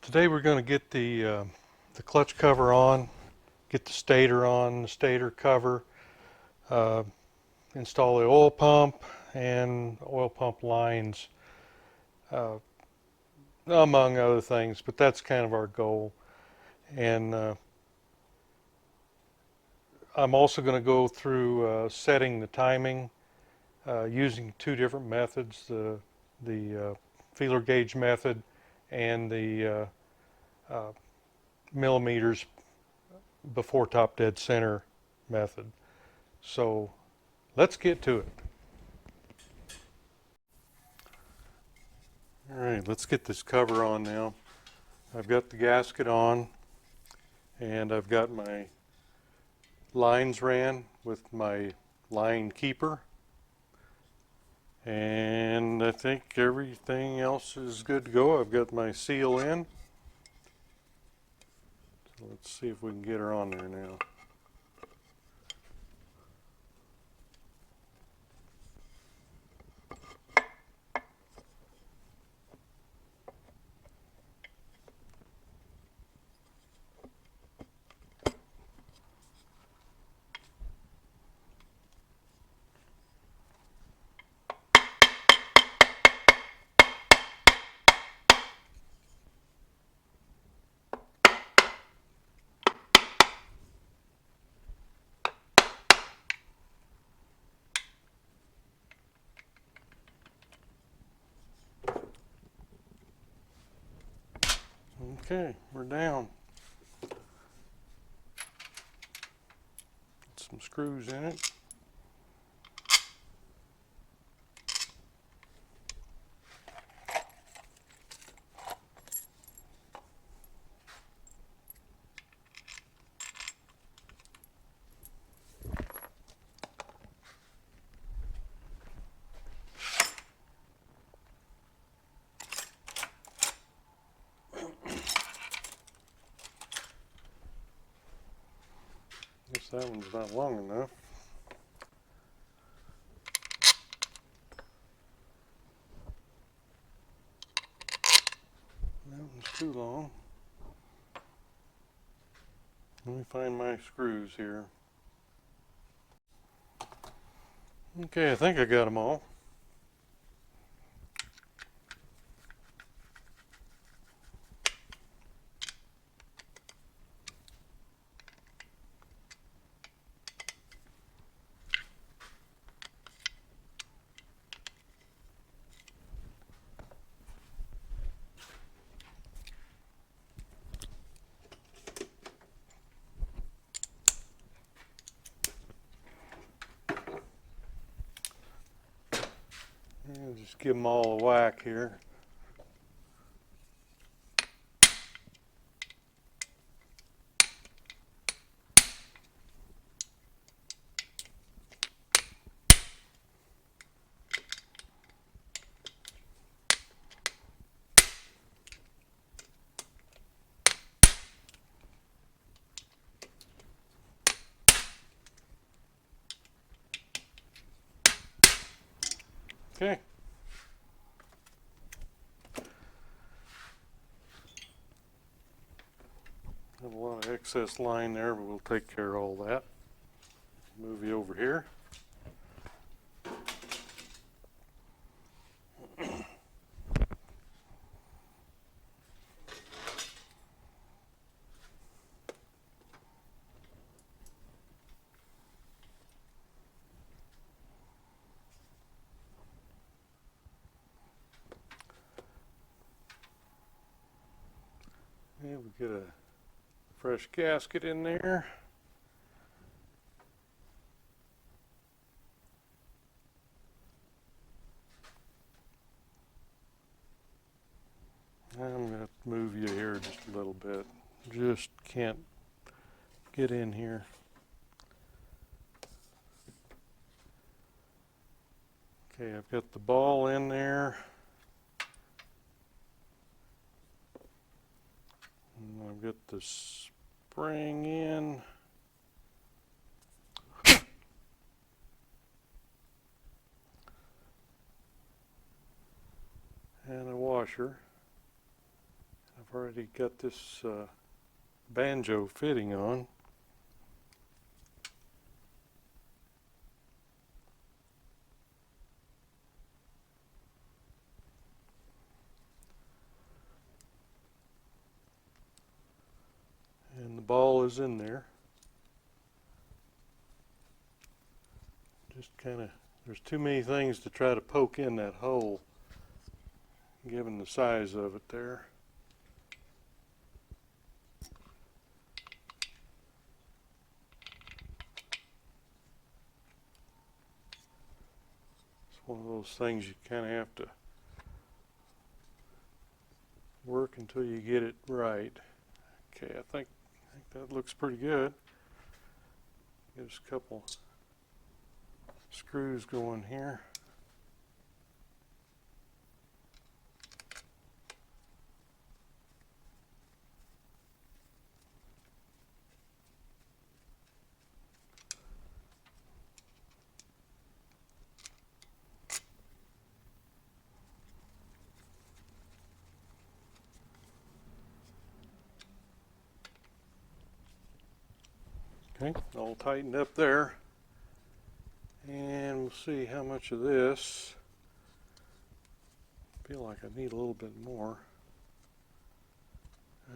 Today we're going to get the clutch cover on, get the stator on, the stator cover, uh, install the oil pump and oil pump lines, uh, among other things, but that's kind of our goal. And I'm also going to go through setting the timing using two different methods, the feeler gauge method and the uh, millimeters before top dead center method. So let's get to it. All right, let's get this cover on now. I've got the gasket on and I've got my lines ran with my line keeper, and I think everything else is good to go. I've got my seal in. So let's see if we can get her on there now. Okay, we're down. Put some screws in it. Guess that one's not long enough. That one's too long. Let me find my screws here. Okay, I think I got them all. I'll just give them all a whack here. Okay. Got a lot of excess line there, but we'll take care of all that. Move you over here. And we get a fresh gasket in there. I'm going to have to move you here just a little bit. Just can't get in here. Okay, I've got the ball in there. And I've got the spring in. And a washer. already got this banjo fitting on. And the ball is in there. Just kind of, there's too many things to try to poke in that hole, given the size of it there. It's one of those things you kind of have to work until you get it right. Okay, I think that looks pretty good. There's a couple screws going here. Okay, all tightened up there. And we'll see how much of this. I feel like I need a little bit more.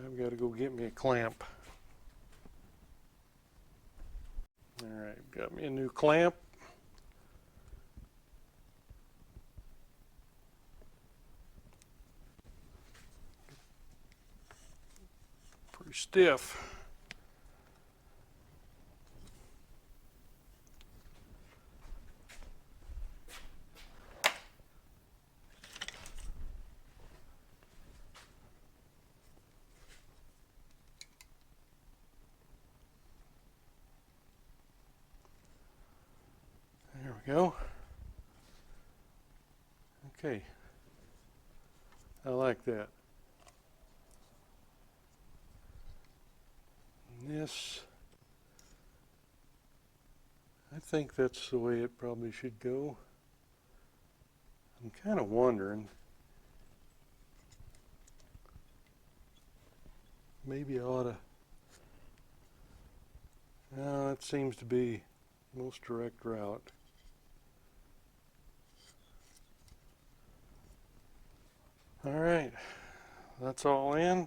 I've got to go get me a clamp. Alright, got me a new clamp. Pretty stiff. There we go. Okay. I like that. And this, I think that's the way it probably should go. I'm kind of wondering, maybe I ought to, no, it seems to be the most direct route. Alright, that's all in.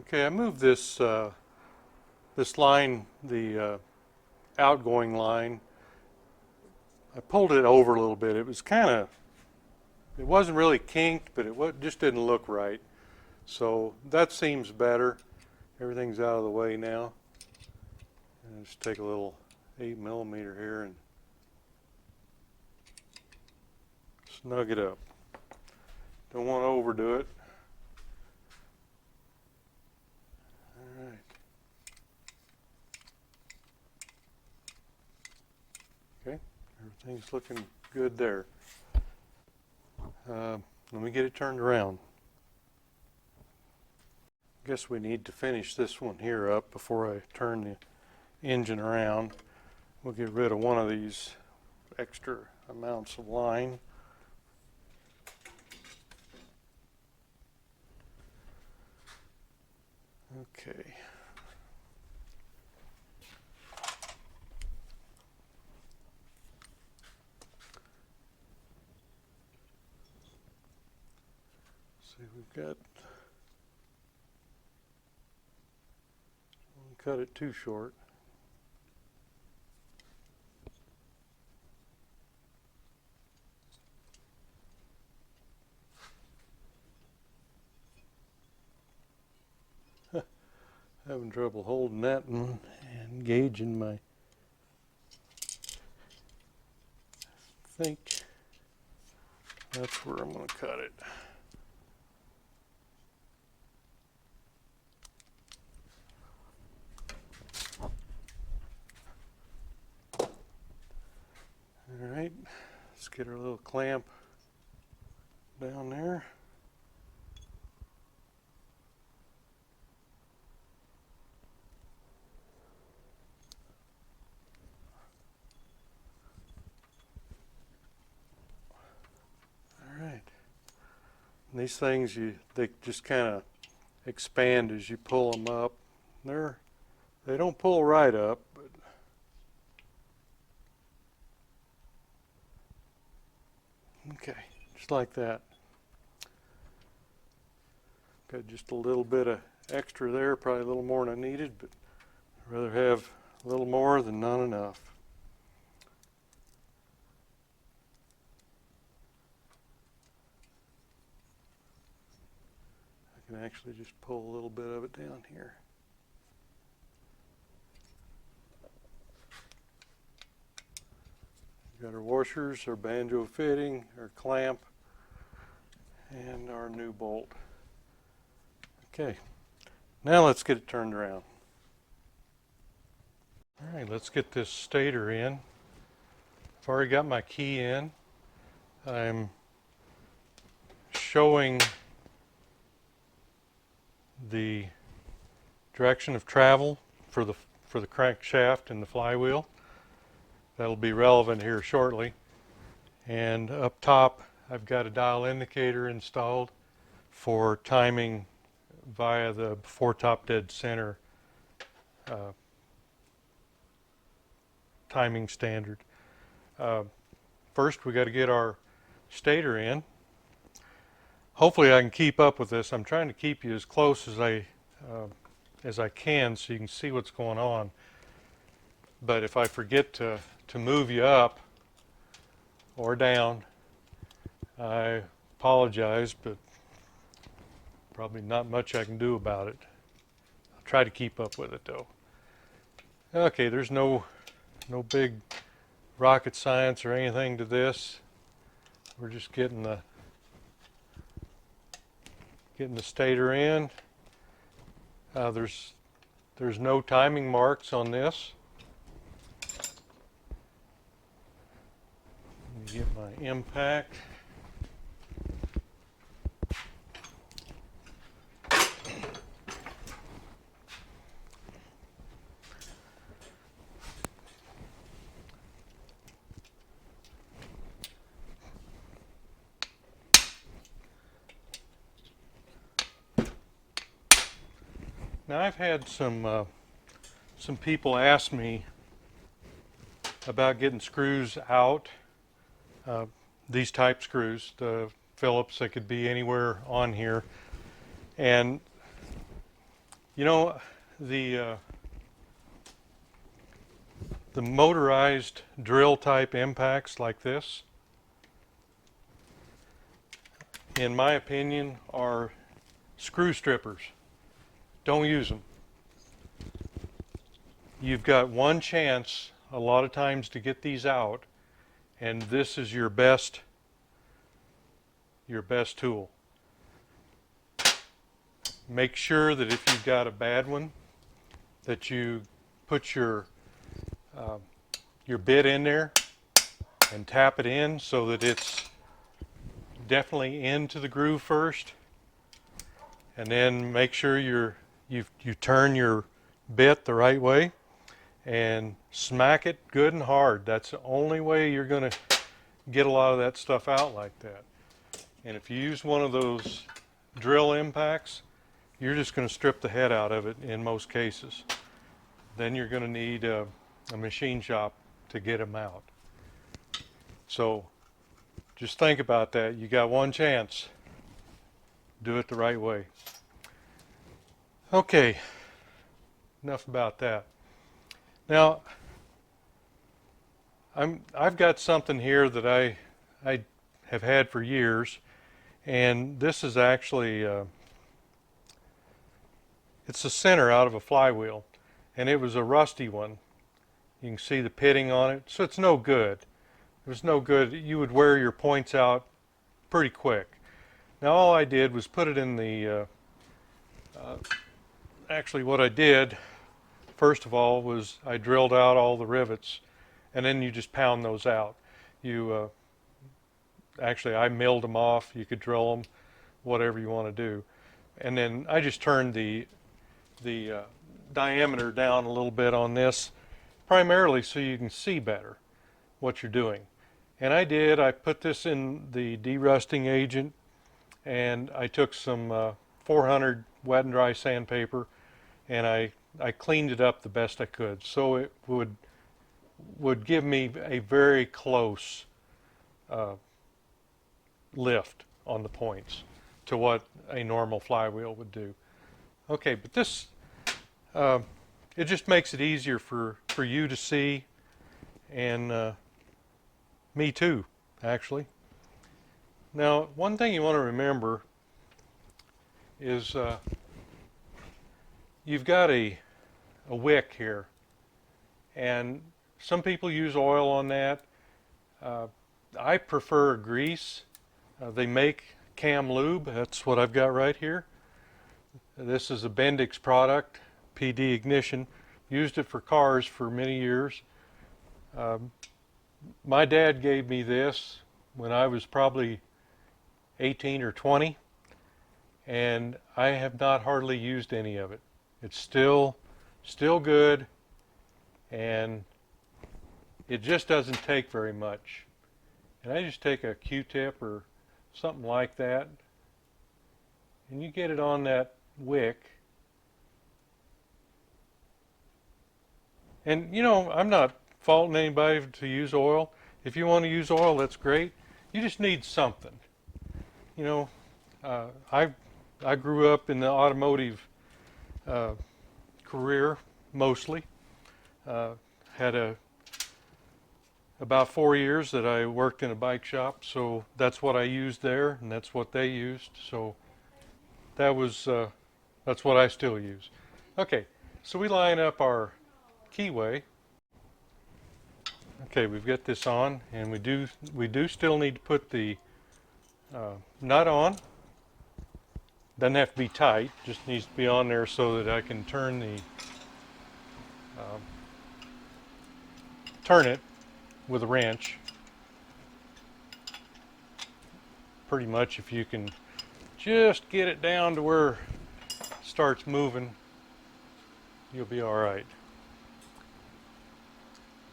Okay, I moved this this line, the outgoing line. I pulled it over a little bit. It was kind of, it wasn't really kinked, but it just didn't look right. So that seems better. Everything's out of the way now. And just take a little 8mm here and snug it up. Don't want to overdo it. All right. Okay, everything's looking good there. Let me get it turned around. I guess we need to finish this one here up before I turn the engine around. We'll get rid of one of these extra amounts of line. Okay. See, we've got, cut it too short. Having trouble holding that one and gauging my, I think that's where I'm going to cut it. All right, let's get our little clamp down there. All right, And these things, they just kind of expand as you pull them up. They don't pull right up, but okay, just like that. Got just a little bit of extra there, probably a little more than I needed, but I'd rather have a little more than not enough. I can actually just pull a little bit of it down here. We've got our washers, our banjo fitting, our clamp, and our new bolt. Okay, now let's get it turned around. All right, let's get this stator in. I've already got my key in. I'm showing the direction of travel for the crankshaft and the flywheel. That'll be relevant here shortly. And up top, I've got a dial indicator installed for timing via the before top dead center timing standard. First, we got to get our stator in. Hopefully, I can keep up with this. I'm trying to keep you as close as I can, so you can see what's going on. But if I forget to move you up or down, I apologize, but probably not much I can do about it. I'll try to keep up with it though. Okay, there's no big rocket science or anything to this. We're just getting the stator in. There's no timing marks on this. Let me get my impact. Now I've had some people ask me about getting screws out. These type screws, the Phillips, they could be anywhere on here. And you know, the motorized drill type impacts like this, in my opinion, are screw strippers. Don't use them. You've got one chance a lot of times to get these out, and this is your best tool. Make sure that if you've got a bad one, that you put your bit in there and tap it in so that it's definitely into the groove first, and then make sure you turn your bit the right way and smack it good and hard. That's the only way you're going to get a lot of that stuff out like that. And if you use one of those drill impacts, you're just going to strip the head out of it in most cases. Then you're going to need a machine shop to get them out. So just think about that. You got one chance. Do it the right way. Okay, enough about that. Now, I've got something here that I have had for years, and this is actually it's the center out of a flywheel, and it was a rusty one. You can see the pitting on it, so it's no good. It was no good. You would wear your points out pretty quick. Now all I did was put it in the actually what I did first of all was I drilled out all the rivets, and then you just pound those out. You actually I milled them off. You could drill them, whatever you want to do. And then I just turned the diameter down a little bit on this, primarily so you can see better what you're doing. And I put this in the derusting agent, and I took some 400 wet and dry sandpaper, and I cleaned it up the best I could, so it would give me a very close uh, lift on the points to what a normal flywheel would do. Okay, but this uh, it just makes it easier for you to see, and me too, actually. Now, one thing you want to remember is you've got a wick here, and some people use oil on that. I prefer grease. They make cam lube. That's what I've got right here. This is a Bendix product, PD ignition. Used it for cars for many years. My dad gave me this when I was probably 18 or 20, and I have not hardly used any of it. It's still good, and it just doesn't take very much. And I just take a Q-tip or something like that, and you get it on that wick. And you know, I'm not faulting anybody to use oil. If you want to use oil, that's great. You just need something. You know, I grew up in the automotive career mostly. Had about 4 years that I worked in a bike shop, so that's what I used there, and that's what they used. So that's what I still use. Okay, so we line up our keyway. Okay, we've got this on, and we do still need to put the nut on. Doesn't have to be tight, just needs to be on there so that I can turn it with a wrench. Pretty much, if you can just get it down to where it starts moving, you'll be all right.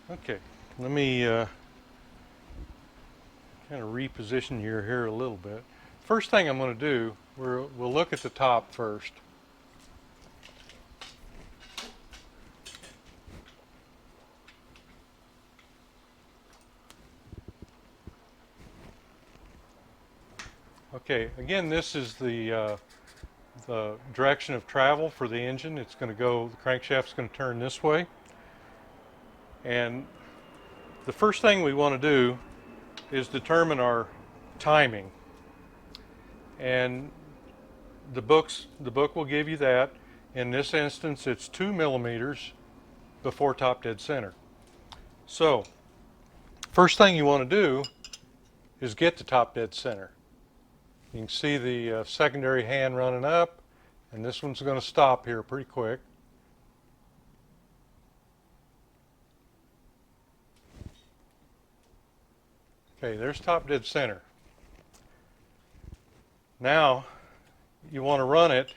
Okay, let me kind of reposition you here a little bit. First thing I'm going to do, we'll look at the top first. Okay, again, this is the direction of travel for the engine. It's going to go, the crankshaft's going to turn this way. And the first thing we want to do is determine our timing. And the book will give you that. In this instance, it's 2 millimeters before top dead center. So, first thing you want to do is get to top dead center. You can see the secondary hand running up, and this one's going to stop here pretty quick. Okay, there's top dead center. Now, you want to run it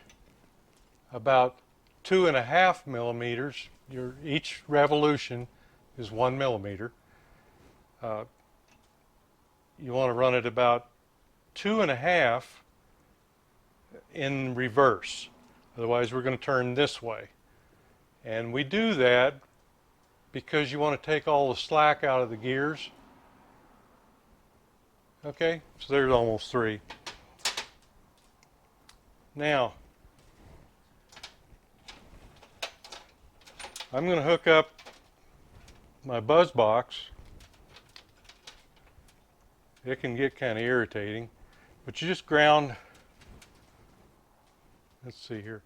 about 2.5 millimeters. Each revolution is 1 millimeter. You want to run it about 2.5 in reverse. Otherwise, we're going to turn this way. And we do that because you want to take all the slack out of the gears. Okay, so there's almost 3. Now, I'm going to hook up my buzz box. It can get kind of irritating, but you just ground, let's see here,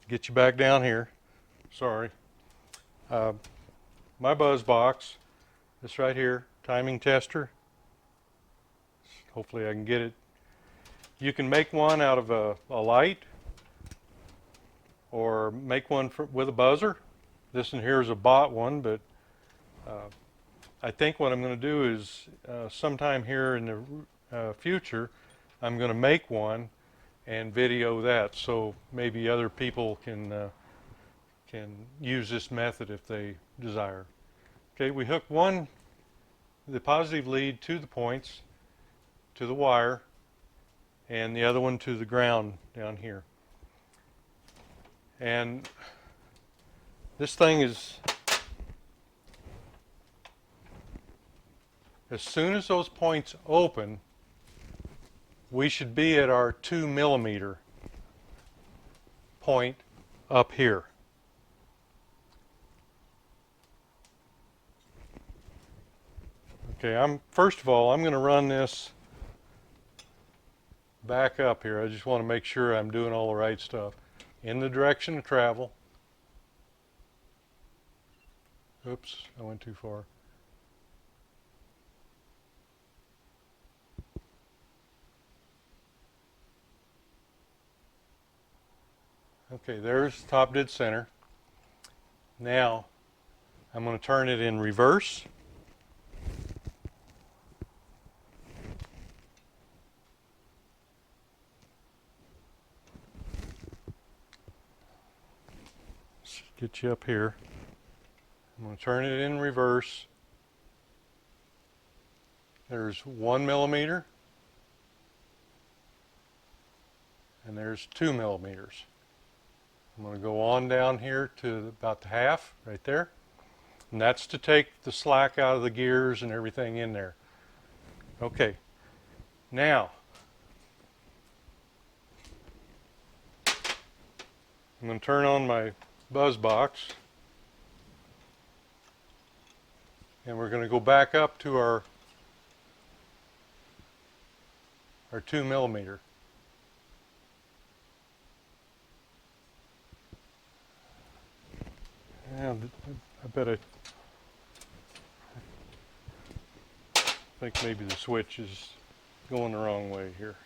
get you back down here, sorry. My buzz box, this right here, timing tester. Hopefully I can get it. You can make one out of a light, or make one with a buzzer. This in here is a bought one, but I think what I'm going to do is sometime here in the future, I'm going to make one and video that, so maybe other people can use this method if they desire. Okay, we hook the positive lead to the points, to the wire, and the other one to the ground down here. And this thing is, as soon as those points open, we should be at our 2 mm point up here. Okay, first of all, I'm going to run this back up here. I just want to make sure I'm doing all the right stuff. In the direction of travel. Oops, I went too far. Okay, there's top dead center. Now, I'm going to turn it in reverse. Let's get you up here. I'm going to turn it in reverse. There's 1 mm. And there's 2 mm. I'm going to go on down here to about the half, right there. And that's to take the slack out of the gears and everything in there. Okay, now I'm going to turn on my buzz box, and we're going to go back up to our 2 mm. And I bet I think maybe the switch is going the wrong way here.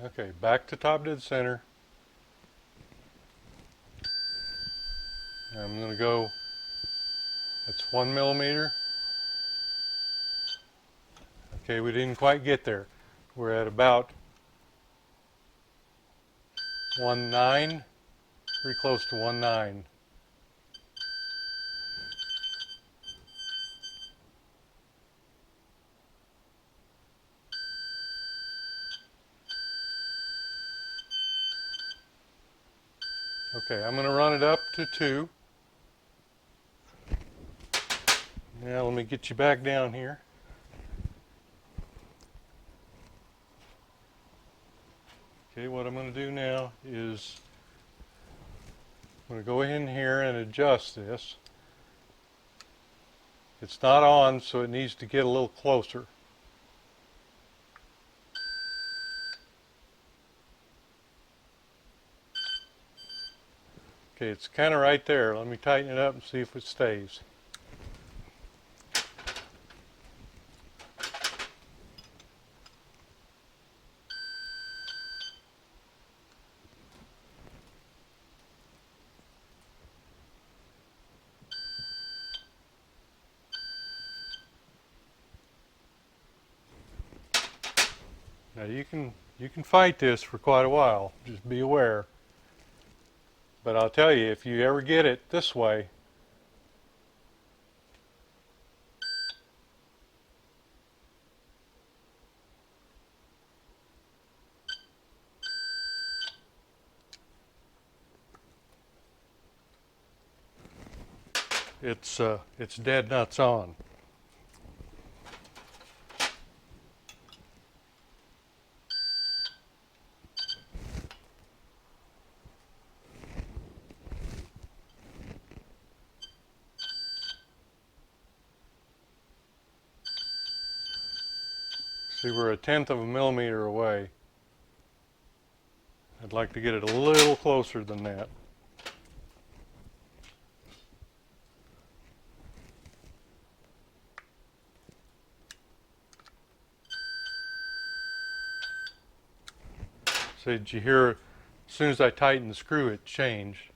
Okay, back to top dead center. I'm going to go, that's 1 mm. Okay, we didn't quite get there. We're at about 1.9, pretty close to 1.9. Okay, I'm going to run it up to 2. Now let me get you back down here. Okay, what I'm going to do now is I'm going to go in here and adjust this. It's not on, so it needs to get a little closer. Okay, it's kind of right there. Let me tighten it up and see if it stays. Now you can fight this for quite a while. Just be aware. But I'll tell you, if you ever get it this way, it's dead nuts on. See, we're 1/10 of a millimeter away. I'd like to get it a little closer than that. See, did you hear As soon as I tightened the screw, it changed.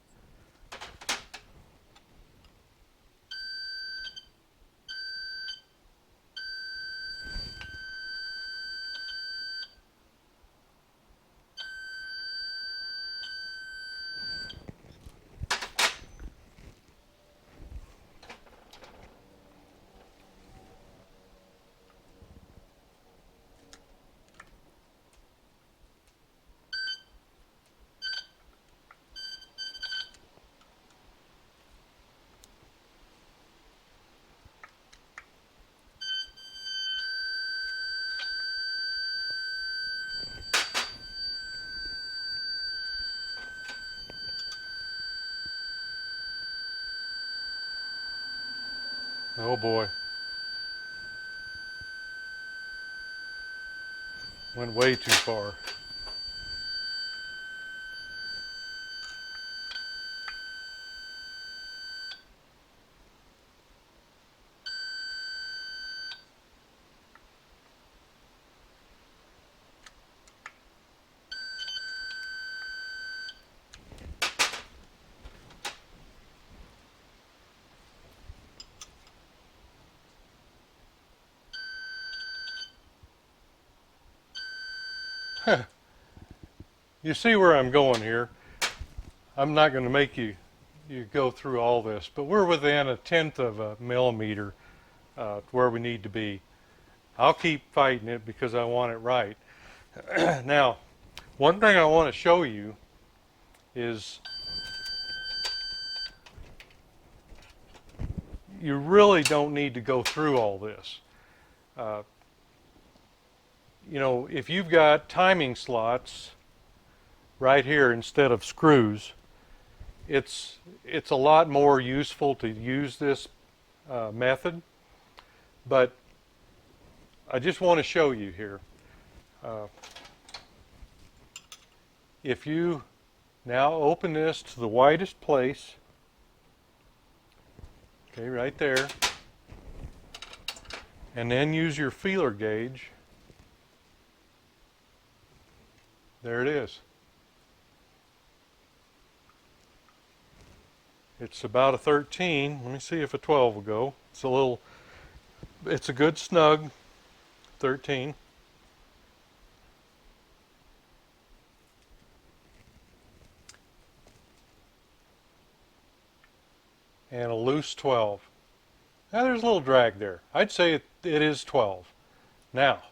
Oh boy. Went way too far. You see where I'm going here. I'm not going to make you go through all this, but we're within 1/10 of a millimeter where we need to be. I'll keep fighting it because I want it right. Now, one thing I want to show you is you really don't need to go through all this. You know, if you've got timing slots right here instead of screws, it's a lot more useful to use this method. But I just want to show you here. If you now open this to the widest place, okay, right there, and then use your feeler gauge, there it is. It's about a 13. Let me see if a 12 will go. It's a good snug 13. And a loose 12. Now there's a little drag there. I'd say it is 12. Now,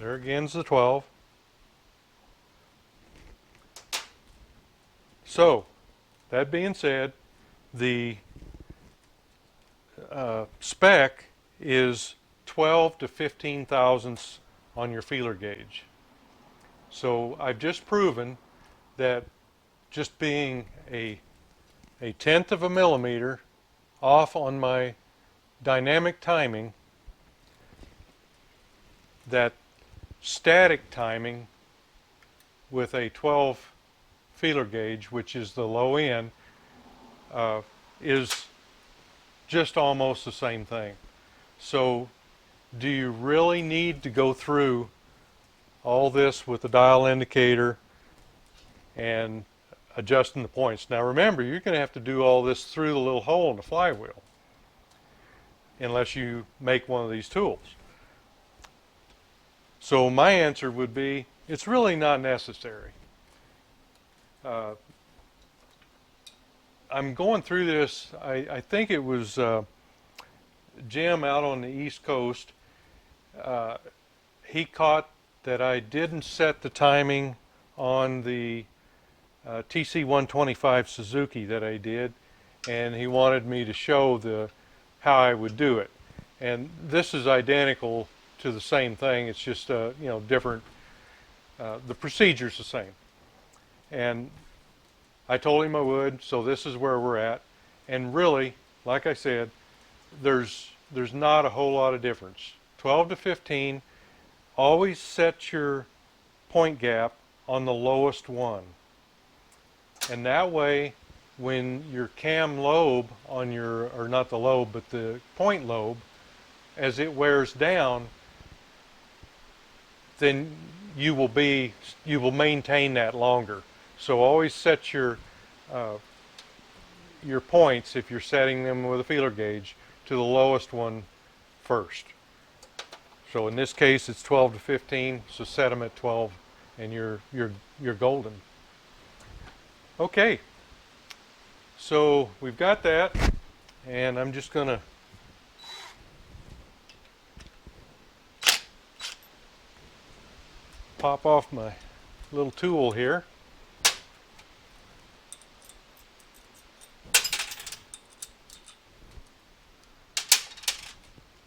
there again's the 12. So, that being said, the spec is 12 to 15 thousandths on your feeler gauge. So I've just proven that just being a 1/10 of a millimeter off on my dynamic timing, that static timing with a 12 feeler gauge, which is the low end, is just almost the same thing. So do you really need to go through all this with the dial indicator and adjusting the points? Now remember, you're going to have to do all this through the little hole in the flywheel unless you make one of these tools. So my answer would be, it's really not necessary. I'm going through this, I think it was Jim out on the East Coast. He caught that I didn't set the timing on the TC-125 Suzuki that I did, and he wanted me to show how I would do it. And this is identical to the same thing. It's just you know, different. The procedure's the same. And I told him I would, so this is where we're at. And really, like I said, there's not a whole lot of difference. 12 to 15, always set your point gap on the lowest one. And that way, when your cam lobe on your, or not the lobe, but the point lobe, as it wears down, then you will maintain that longer. So always set your points, if you're setting them with a feeler gauge, to the lowest one first. So in this case it's 12 to 15, so set them at 12 and you're golden. Okay, so we've got that, and I'm just going to pop off my little tool here.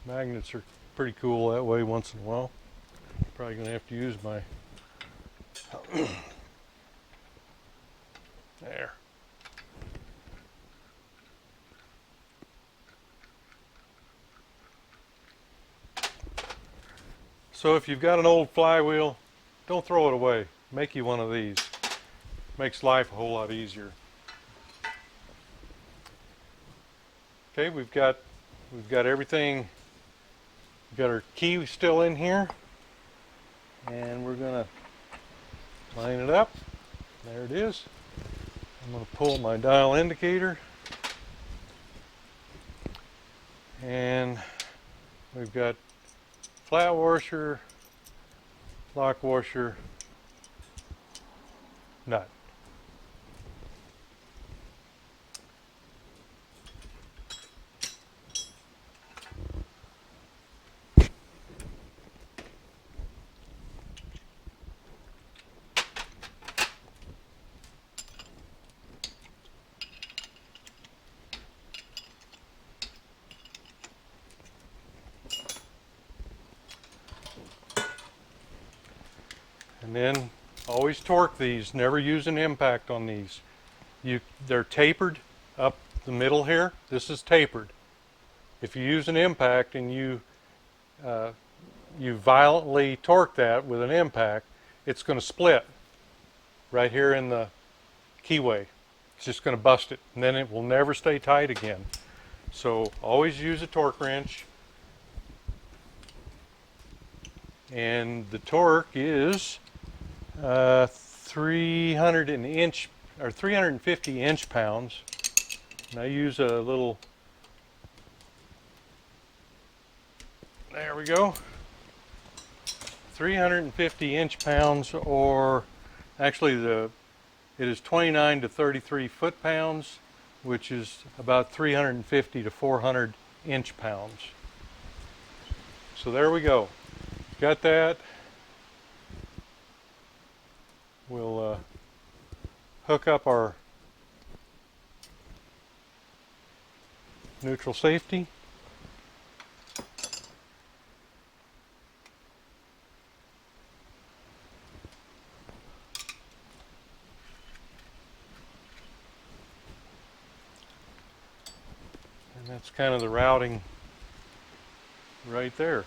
Magnets are pretty cool that way once in a while. Probably going to have to use my there. So if you've got an old flywheel, don't throw it away. Make you one of these. Makes life a whole lot easier. Okay, we've got everything. We've got our key still in here, and we're gonna line it up. There it is. I'm gonna pull my dial indicator, and we've got flat washer, lock washer, nut. And then always torque these, never use an impact on these. They're tapered up the middle here. This is tapered. If you use an impact and you violently torque that with an impact, it's going to split right here in the keyway. It's just going to bust it, and then it will never stay tight again. So always use a torque wrench. And the torque is 350 inch-pounds. And I use a little, there we go, 350 inch-pounds, or actually it is 29 to 33 foot-pounds, which is about 350 to 400 inch-pounds. So there we go. Got that. We'll hook up our neutral safety. And that's kind of the routing right there.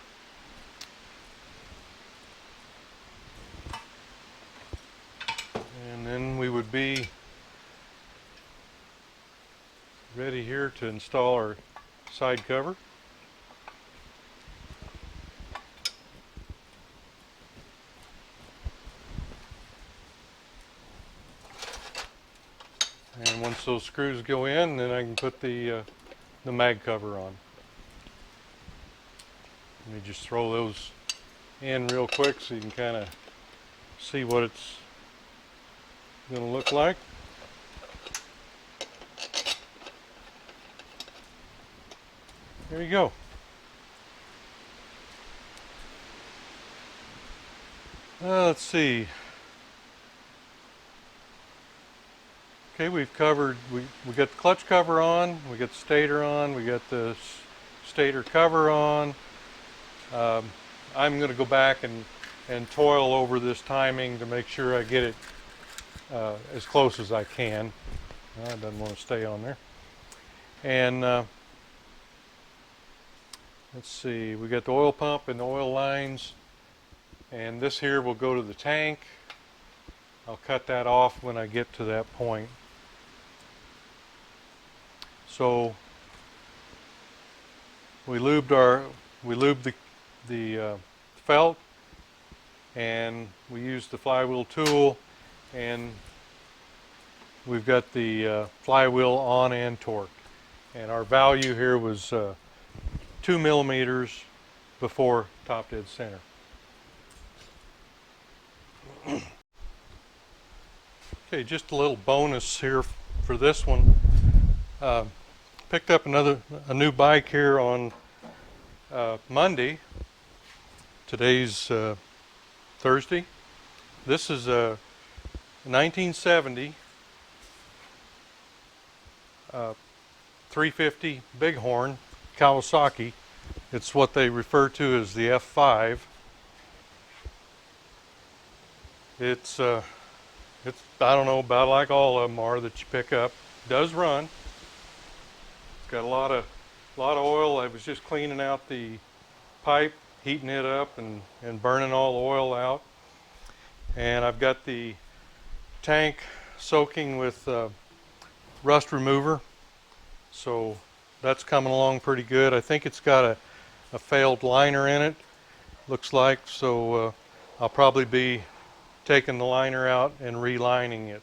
And then we would be ready here to install our side cover. And once those screws go in, then I can put the mag cover on. Let me just throw those in real quick so you can kind of see what it's going to look like. There you go. Let's see. Okay, we've covered, we got the clutch cover on, we got the stator on, we got the stator cover on. I'm going to go back and toil over this timing to make sure I get it as close as I can. It doesn't want to stay on there. And let's see, we got the oil pump and the oil lines, and this here will go to the tank. I'll cut that off when I get to that point. So we lubed the felt, and we used the flywheel tool, and we've got the flywheel on and torqued. And our value here was 2 millimeters before top dead center. Okay, just a little bonus here for this one. Picked up a new bike here on Monday. Today's Thursday. This is a 1970 350 Bighorn Kawasaki. It's what they refer to as the F5. It's I don't know, about like all of them are that you pick up. It does run. It's got a lot of oil. I was just cleaning out the pipe, heating it up and burning all the oil out. And I've got the tank soaking with rust remover. So that's coming along pretty good. I think it's got a failed liner in it, looks like. So I'll probably be taking the liner out and relining it.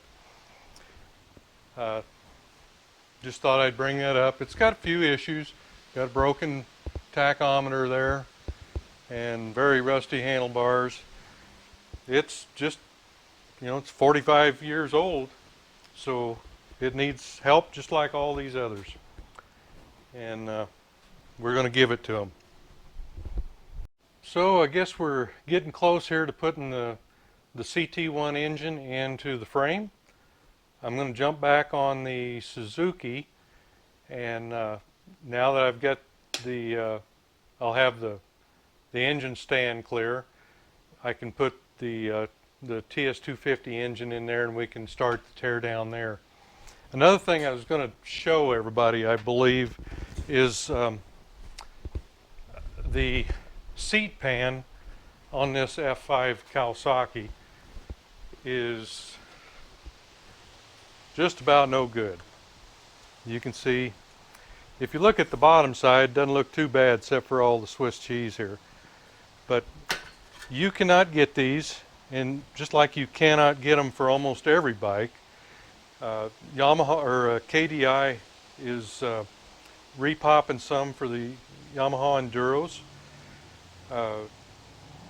Just thought I'd bring that up. It's got a few issues. Got a broken tachometer there and very rusty handlebars. It's just, it's 45 years old, so it needs help just like all these others. And we're going to give it to them. So I guess we're getting close here to putting the CT-1 engine into the frame. I'm going to jump back on the Suzuki, and now that I've got I'll have the engine stand clear, I can put the TS250 engine in there and we can start the tear down there. Another thing I was going to show everybody, I believe, is the seat pan on this F5 Kawasaki is just about no good. You can see, if you look at the bottom side, it doesn't look too bad except for all the Swiss cheese here. But you cannot get these, and just like you cannot get them for almost every bike. Yamaha or KDI is repopping some for the Yamaha Enduros,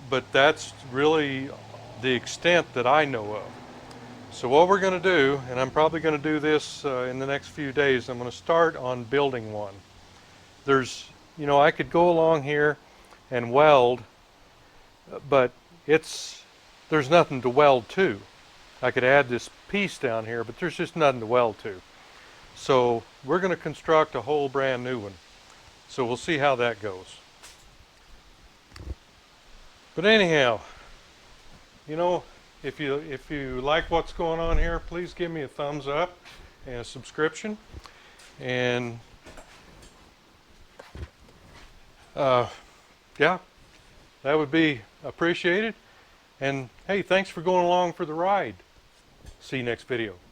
but that's really the extent that I know of. So what we're going to do, and I'm probably going to do this in the next few days, I'm going to start on building one. There's, I could go along here and weld, but there's nothing to weld to. I could add this piece down here, but there's just nothing to weld to. So we're going to construct a whole brand new one. So we'll see how that goes. But anyhow, if you like what's going on here, please give me a thumbs up and a subscription. And yeah, that would be appreciated. And hey, thanks for going along for the ride. See you next video.